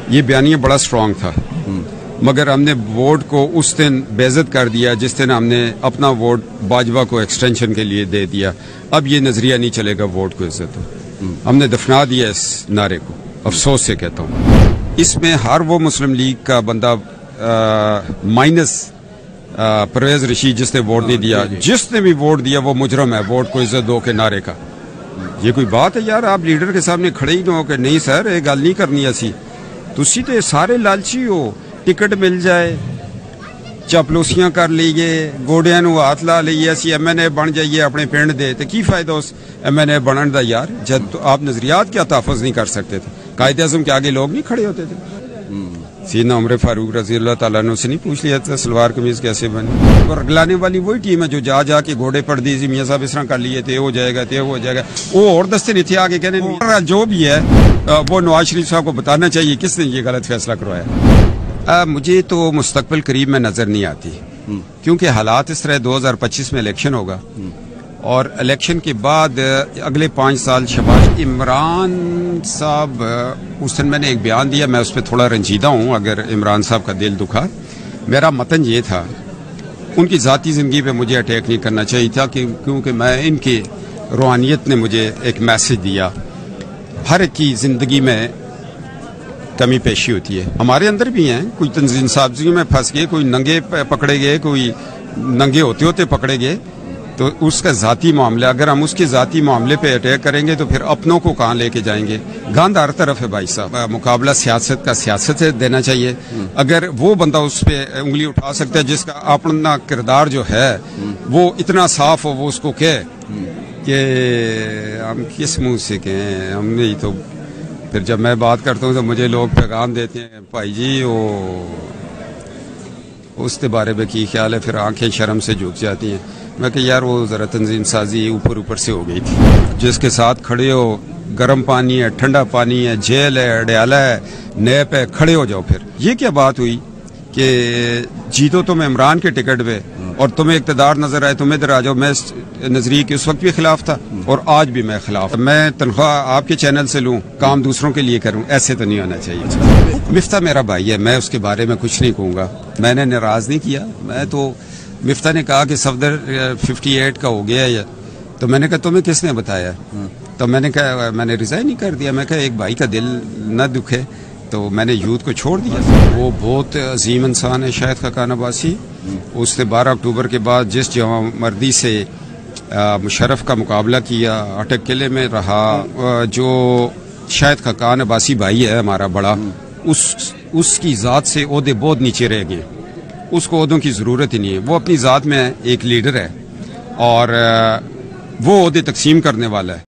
یہ بیانیہ بڑا سٹرونگ تھا، مگر ہم نے ووٹ کو اس دن بےعزت کر دیا جس دن ہم نے اپنا ووٹ باجوہ کو ایکسٹینشن کے لیے دے دیا. اب یہ نظریہ نہیں چلے گا ووٹ کو عزت ہو. ہم نے دفنا دیا اس نعرے کو، افسوس سے کہتا ہوں. اس میں ہر وہ مسلم لیگ کا بندہ مائنس پرویز رشید جس نے ووٹ نہیں دیا، جس نے بھی ووٹ دیا وہ مجرم ہے ووٹ کو عزت دو کے نعرے کا. یہ کوئی بات ہے یار؟ آپ لیڈر کے سامنے کھڑے ہی نہ ہو کہ نہیں سر یہ گل نہیں کرنی اسی. تسی تے سارے لالچی ہو، ٹکٹ مل جائے چاپلوسیاں کر لیے، گوڑیاں نو ہاتھ لا لیے، اسی ایم این اے بن جائیے اپنے پنڈ دے. تے کی فائدہ اس ایم این اے بنن دا یار جب تو آپ نظریات کیا تحفظ نہیں کر سکتے تھے؟ قائد اعظم کے آگے لوگ نہیں کھڑے ہوتے تھے؟ سیدنا عمر فاروق رضی اللہ تعالیٰ عنہ سے نہیں پوچھ لیا تھا سلوار قمیض کیسے بنی؟ اور رگلانے والی وہی ٹیم ہے جو جا جا کے گھوڑے پڑ دی میاں صاحب اس طرح کر لیے تھے، ہو جائے گا تے ہو جائے گا. وہ اور دستے نہیں تھے آگے کہنے جو بھی ہے وہ نواز شریف صاحب کو بتانا چاہیے کس نے یہ غلط فیصلہ کروایا. مجھے تو مستقبل قریب میں نظر نہیں آتی، کیونکہ حالات اس طرح 2025 میں الیکشن ہوگا اور الیکشن کے بعد اگلے 5 سال شہباز عمران صاحب، اس دن میں نے ایک بیان دیا، میں اس پہ تھوڑا رنجیدہ ہوں اگر عمران صاحب کا دل دکھا. میرا متن یہ تھا ان کی ذاتی زندگی پہ مجھے اٹیک نہیں کرنا چاہیے تھا کیونکہ میں ان کی روحانیت نے مجھے ایک میسج دیا. ہر ایک کی زندگی میں کمی پیشی ہوتی ہے، ہمارے اندر بھی ہیں. کوئی تنظیم سازی میں پھنس گئے، کوئی ننگے پکڑے گئے، کوئی ننگے ہوتے ہوتے پکڑے گئے. تو اس کا ذاتی معاملہ، اگر ہم اس کے ذاتی معاملے پہ اٹیک کریں گے تو پھر اپنوں کو کہاں لے کے جائیں گے؟ گاندھ ہر طرف ہے بھائی صاحب. مقابلہ سیاست کا سیاست سے دینا چاہیے. اگر وہ بندہ اس پہ انگلی اٹھا سکتا ہے جس کا اپنا کردار جو ہے وہ اتنا صاف ہو، وہ اس کو کہے کہ ہم کس منہ سے کہیں، ہم نہیں تو پھر جب میں بات کرتا ہوں تو مجھے لوگ پیغام دیتے ہیں بھائی جی وہ اس کے بارے میں کی خیال ہے، پھر آنکھیں شرم سے جھک جاتی ہیں. میں کہ یار وہ ذرا تنظیم سازی اوپر سے ہو گئی تھی. جس کے ساتھ کھڑے ہو، گرم پانی ہے، ٹھنڈا پانی ہے، جیل ہے، اڈیالہ ہے، نیب ہے، کھڑے ہو جاؤ. پھر یہ کیا بات ہوئی کہ جیتو تم عمران کے ٹکٹ پہ اور تمہیں اقتدار نظر آئے تم ادھر آ جاؤ. میں نظریے کے اس وقت بھی خلاف تھا اور آج بھی میں خلاف. میں تنخواہ آپ کے چینل سے لوں، کام دوسروں کے لیے کروں، ایسے تو نہیں ہونا چاہیے. مفتاح میرا بھائی ہے، میں اس کے بارے میں کچھ نہیں کہوں گا. میں نے ناراض نہیں کیا. میں تو مفتاح نے کہا کہ صفدر 58 کا ہو گیا ہے، تو میں نے کہا تمہیں کس نے بتایا؟ تو میں نے کہا میں نے ریزائن نہیں کر دیا. میں کہا ایک بھائی کا دل نہ دکھے تو میں نے یوتھ کو چھوڑ دیا. وہ بہت عظیم انسان ہے شاہد خاقان عباسی. اس نے 12 اکتوبر کے بعد جس جوان مردی سے مشرف کا مقابلہ کیا، اٹک قلعے میں رہا، جو شاہد خاقان عباسی بھائی ہے ہمارا بڑا، اس کی ذات سے عہدے بہت نیچے رہ گئے. اس کو عہدوں کی ضرورت ہی نہیں ہے. وہ اپنی ذات میں ایک لیڈر ہے اور وہ عہدے تقسیم کرنے والا ہے.